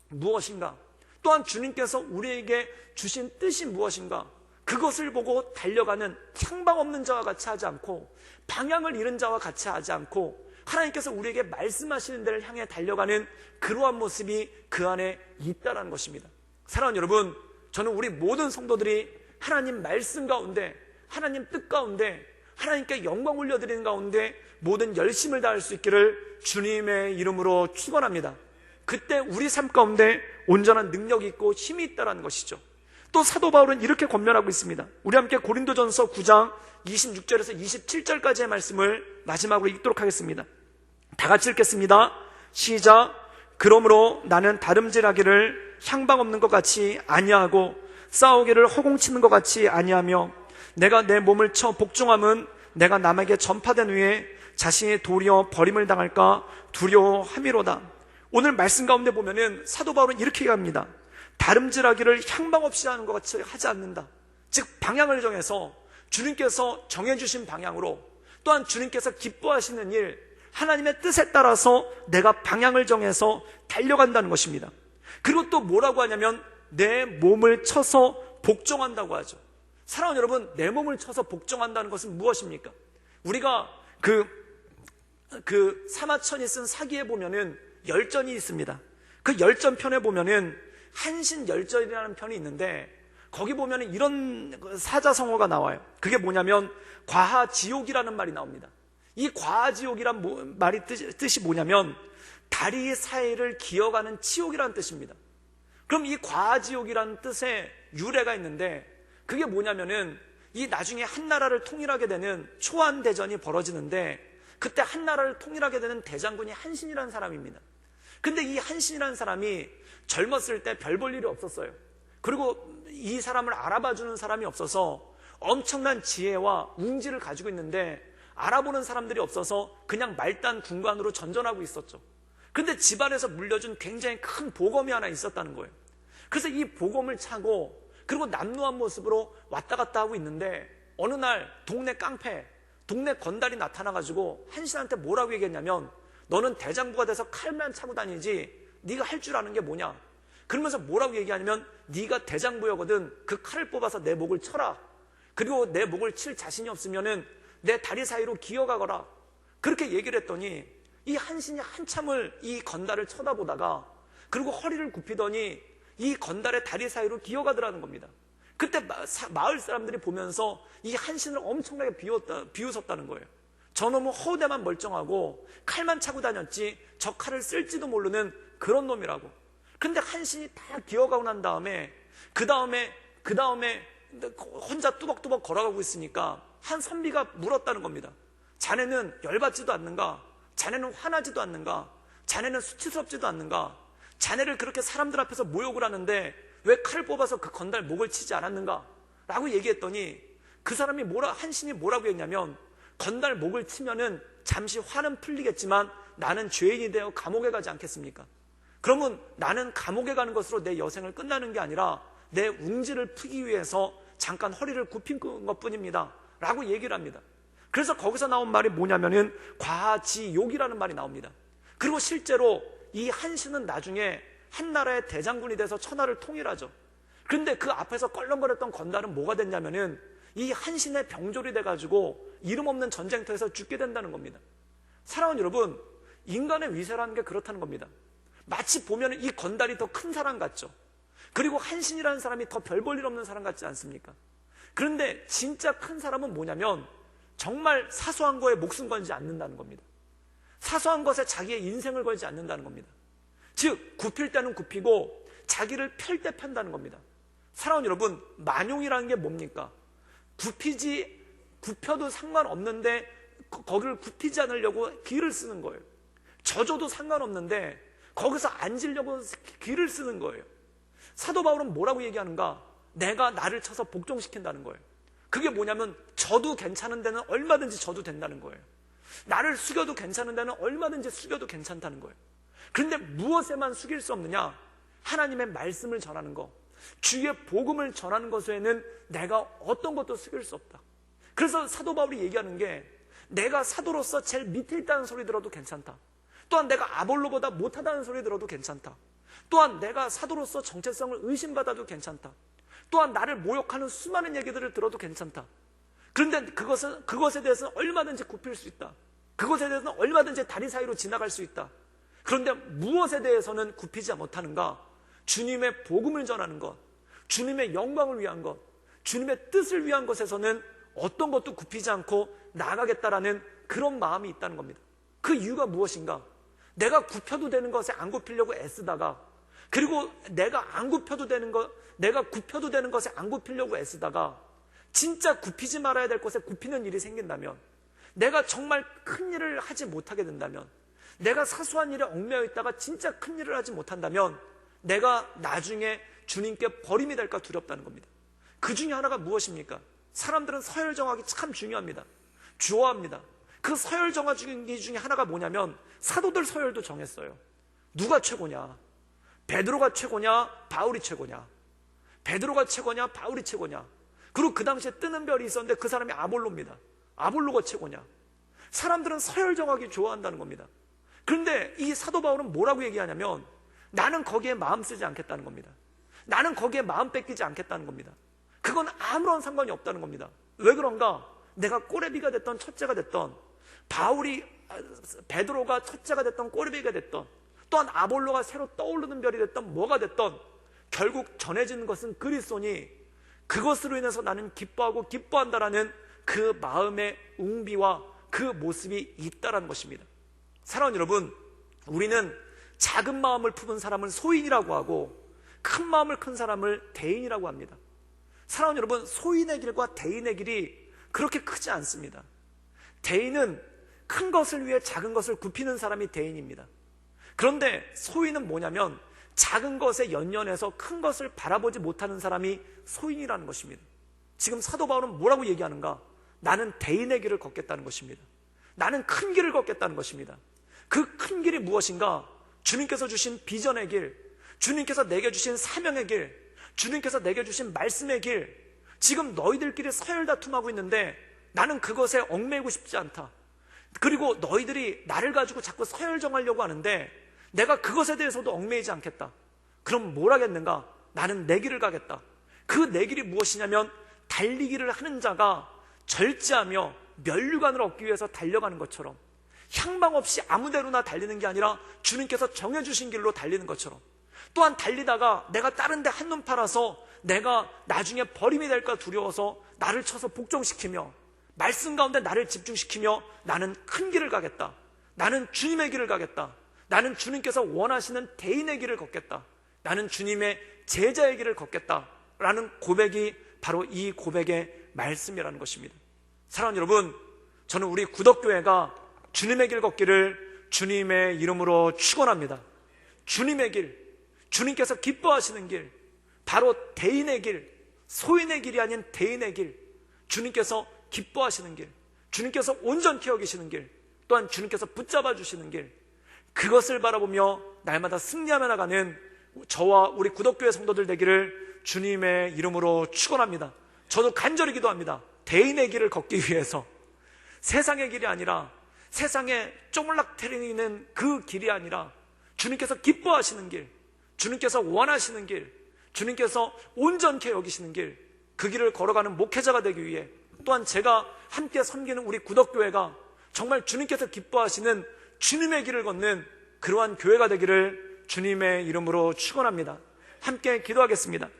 무엇인가? 또한 주님께서 우리에게 주신 뜻이 무엇인가? 그것을 보고 달려가는 향방 없는 자와 같이 하지 않고 방향을 잃은 자와 같이 하지 않고 하나님께서 우리에게 말씀하시는 데를 향해 달려가는 그러한 모습이 그 안에 있다는 것입니다. 사랑하는 여러분, 저는 우리 모든 성도들이 하나님 말씀 가운데, 하나님 뜻 가운데, 하나님께 영광 올려드리는 가운데 모든 열심을 다할 수 있기를 주님의 이름으로 축원합니다. 그때 우리 삶 가운데 온전한 능력이 있고 힘이 있다는 것이죠. 또 사도 바울은 이렇게 권면하고 있습니다. 우리 함께 고린도전서 9장 26절에서 27절까지의 말씀을 마지막으로 읽도록 하겠습니다. 다 같이 읽겠습니다. 시작. 그러므로 나는 다름질하기를 향방 없는 것 같이 아니하고 싸우기를 허공치는 것 같이 아니하며 내가 내 몸을 쳐 복종함은 내가 남에게 전파된 후에 자신이 도리어 버림을 당할까 두려워함이로다. 오늘 말씀 가운데 보면은 사도 바울은 이렇게 얘기합니다. 다름질하기를 향방 없이 하는 것 같이 하지 않는다. 즉 방향을 정해서 주님께서 정해주신 방향으로, 또한 주님께서 기뻐하시는 일, 하나님의 뜻에 따라서 내가 방향을 정해서 달려간다는 것입니다. 그리고 또 뭐라고 하냐면 내 몸을 쳐서 복종한다고 하죠. 사랑하는 여러분, 내 몸을 쳐서 복종한다는 것은 무엇입니까? 우리가 그 사마천이 쓴 사기에 보면은 열전이 있습니다. 그 열전편에 보면은 한신열전이라는 편이 있는데 거기 보면은 이런 사자성어가 나와요. 그게 뭐냐면 과하지옥이라는 말이 나옵니다. 이 과하지옥이란 말이 뜻이 뭐냐면 다리 사이를 기어가는 지옥이라는 뜻입니다. 그럼 이 과하지옥이라는 뜻에 유래가 있는데 그게 뭐냐면은 이 나중에 한 나라를 통일하게 되는 초안대전이 벌어지는데 그때 한 나라를 통일하게 되는 대장군이 한신이라는 사람입니다. 근데 이 한신이라는 사람이 젊었을 때 별 볼 일이 없었어요. 그리고 이 사람을 알아봐주는 사람이 없어서 엄청난 지혜와 웅지를 가지고 있는데 알아보는 사람들이 없어서 그냥 말단 군관으로 전전하고 있었죠. 근데 집안에서 물려준 굉장히 큰 보검이 하나 있었다는 거예요. 그래서 이 보검을 차고 그리고 남루한 모습으로 왔다 갔다 하고 있는데 어느 날 동네 깡패, 동네 건달이 나타나가지고 한신한테 뭐라고 얘기했냐면 너는 대장부가 돼서 칼만 차고 다니지 네가 할 줄 아는 게 뭐냐? 그러면서 뭐라고 얘기하냐면 네가 대장부여거든 그 칼을 뽑아서 내 목을 쳐라. 그리고 내 목을 칠 자신이 없으면은 내 다리 사이로 기어가거라. 그렇게 얘기를 했더니 이 한신이 한참을 이 건달을 쳐다보다가 그리고 허리를 굽히더니 이 건달의 다리 사이로 기어가더라는 겁니다. 그때 마을 사람들이 보면서 이 한신을 엄청나게 비웃었다는 거예요. 저놈은 허우대만 멀쩡하고 칼만 차고 다녔지 저 칼을 쓸지도 모르는 그런 놈이라고. 근데 한신이 다 기어가고 난 다음에 그 다음에 혼자 뚜벅뚜벅 걸어가고 있으니까 한 선비가 물었다는 겁니다. 자네는 열받지도 않는가? 자네는 화나지도 않는가? 자네는 수치스럽지도 않는가? 자네를 그렇게 사람들 앞에서 모욕을 하는데 왜 칼을 뽑아서 그 건달 목을 치지 않았는가? 라고 얘기했더니 그 사람이 한신이 뭐라고 했냐면 건달 목을 치면은 잠시 화는 풀리겠지만 나는 죄인이 되어 감옥에 가지 않겠습니까? 그러면 나는 감옥에 가는 것으로 내 여생을 끝나는 게 아니라 내 웅지를 풀기 위해서 잠깐 허리를 굽힌 것뿐입니다 라고 얘기를 합니다. 그래서 거기서 나온 말이 뭐냐면은 과지욕이라는 말이 나옵니다. 그리고 실제로 이 한신은 나중에 한 나라의 대장군이 돼서 천하를 통일하죠. 그런데 그 앞에서 껄렁거렸던 건달은 뭐가 됐냐면은 이 한신의 병졸이 돼가지고 이름 없는 전쟁터에서 죽게 된다는 겁니다. 사랑하는 여러분, 인간의 위세라는 게 그렇다는 겁니다. 마치 보면 이 건달이 더 큰 사람 같죠. 그리고 한신이라는 사람이 더 별 볼 일 없는 사람 같지 않습니까? 그런데 진짜 큰 사람은 뭐냐면 정말 사소한 거에 목숨 걸지 않는다는 겁니다. 사소한 것에 자기의 인생을 걸지 않는다는 겁니다. 즉 굽힐 때는 굽히고 자기를 펼 때 편다는 겁니다. 사랑하는 여러분, 만용이라는 게 뭡니까? 굽혀도 상관없는데 거기를 굽히지 않으려고 기를 쓰는 거예요. 젖어도 상관없는데 거기서 앉으려고 기를 쓰는 거예요. 사도 바울은 뭐라고 얘기하는가? 내가 나를 쳐서 복종시킨다는 거예요. 그게 뭐냐면 져도 괜찮은 데는 얼마든지 져도 된다는 거예요. 나를 숙여도 괜찮은 데는 얼마든지 숙여도 괜찮다는 거예요. 그런데 무엇에만 숙일 수 없느냐? 하나님의 말씀을 전하는 것, 주의 복음을 전하는 것에는 내가 어떤 것도 숙일 수 없다. 그래서 사도 바울이 얘기하는 게 내가 사도로서 제일 밑에 있다는 소리 들어도 괜찮다. 또한 내가 아볼로보다 못하다는 소리 들어도 괜찮다. 또한 내가 사도로서 정체성을 의심받아도 괜찮다. 또한 나를 모욕하는 수많은 얘기들을 들어도 괜찮다. 그런데 그것에 대해서는 얼마든지 굽힐 수 있다. 그것에 대해서는 얼마든지 다리 사이로 지나갈 수 있다. 그런데 무엇에 대해서는 굽히지 못하는가? 주님의 복음을 전하는 것, 주님의 영광을 위한 것, 주님의 뜻을 위한 것에서는 어떤 것도 굽히지 않고 나아가겠다라는 그런 마음이 있다는 겁니다. 그 이유가 무엇인가? 내가 굽혀도 되는 것에 안 굽히려고 애쓰다가, 그리고 내가 굽혀도 되는 것에 안 굽히려고 애쓰다가 진짜 굽히지 말아야 될 것에 굽히는 일이 생긴다면, 내가 정말 큰 일을 하지 못하게 된다면, 내가 사소한 일에 얽매여 있다가 진짜 큰 일을 하지 못한다면 내가 나중에 주님께 버림이 될까 두렵다는 겁니다. 그 중에 하나가 무엇입니까? 사람들은 서열 정하기 참 중요합니다. 좋아합니다. 그 서열 정하기 중에 하나가 뭐냐면 사도들 서열도 정했어요. 누가 최고냐? 베드로가 최고냐? 바울이 최고냐? 베드로가 최고냐? 바울이 최고냐? 그리고 그 당시에 뜨는 별이 있었는데 그 사람이 아볼로입니다. 아볼로가 최고냐? 사람들은 서열 정하기 좋아한다는 겁니다. 그런데 이 사도 바울은 뭐라고 얘기하냐면 나는 거기에 마음 쓰지 않겠다는 겁니다. 나는 거기에 마음 뺏기지 않겠다는 겁니다. 그건 아무런 상관이 없다는 겁니다. 왜 그런가? 내가 꼬레비가 됐던 첫째가 됐던, 베드로가 첫째가 됐던 꼬레비가 됐던, 또한 아볼로가 새로 떠오르는 별이 됐던 뭐가 됐던, 결국 전해지는 것은 그리스도니 그것으로 인해서 나는 기뻐하고 기뻐한다라는 그 마음의 웅비와 그 모습이 있다라는 것입니다. 사랑하는 여러분, 우리는 작은 마음을 품은 사람을 소인이라고 하고 큰 마음을 큰 사람을 대인이라고 합니다. 사랑하는 여러분, 소인의 길과 대인의 길이 그렇게 크지 않습니다. 대인은 큰 것을 위해 작은 것을 굽히는 사람이 대인입니다. 그런데 소인은 뭐냐면 작은 것에 연연해서 큰 것을 바라보지 못하는 사람이 소인이라는 것입니다. 지금 사도 바울은 뭐라고 얘기하는가? 나는 대인의 길을 걷겠다는 것입니다. 나는 큰 길을 걷겠다는 것입니다. 그 큰 길이 무엇인가? 주님께서 주신 비전의 길, 주님께서 내게 주신 사명의 길, 주님께서 내게 주신 말씀의 길. 지금 너희들끼리 서열 다툼하고 있는데 나는 그것에 얽매이고 싶지 않다. 그리고 너희들이 나를 가지고 자꾸 서열 정하려고 하는데 내가 그것에 대해서도 얽매이지 않겠다. 그럼 뭘 하겠는가? 나는 내 길을 가겠다. 그 내 길이 무엇이냐면 달리기를 하는 자가 절제하며 면류관을 얻기 위해서 달려가는 것처럼, 향방 없이 아무데로나 달리는 게 아니라 주님께서 정해주신 길로 달리는 것처럼, 또한 달리다가 내가 다른 데 한눈 팔아서 내가 나중에 버림이 될까 두려워서 나를 쳐서 복종시키며 말씀 가운데 나를 집중시키며 나는 큰 길을 가겠다. 나는 주님의 길을 가겠다. 나는 주님께서 원하시는 대인의 길을 걷겠다. 나는 주님의 제자의 길을 걷겠다. 라는 고백이 바로 이 고백의 말씀이라는 것입니다. 사랑하는 여러분, 저는 우리 구덕교회가 주님의 길 걷기를 주님의 이름으로 축원합니다. 주님의 길, 주님께서 기뻐하시는 길, 바로 대인의 길, 소인의 길이 아닌 대인의 길, 주님께서 기뻐하시는 길, 주님께서 온전케 여기시는 길, 또한 주님께서 붙잡아 주시는 길, 그것을 바라보며 날마다 승리하며 나가는 저와 우리 구덕교회 성도들 되기를 주님의 이름으로 축원합니다. 저도 간절히 기도합니다. 대인의 길을 걷기 위해서, 세상의 길이 아니라, 세상에 쪼물락거리는 그 길이 아니라 주님께서 기뻐하시는 길, 주님께서 원하시는 길, 주님께서 온전케 여기시는 길, 그 길을 걸어가는 목회자가 되기 위해, 또한 제가 함께 섬기는 우리 구덕교회가 정말 주님께서 기뻐하시는 주님의 길을 걷는 그러한 교회가 되기를 주님의 이름으로 축원합니다. 함께 기도하겠습니다.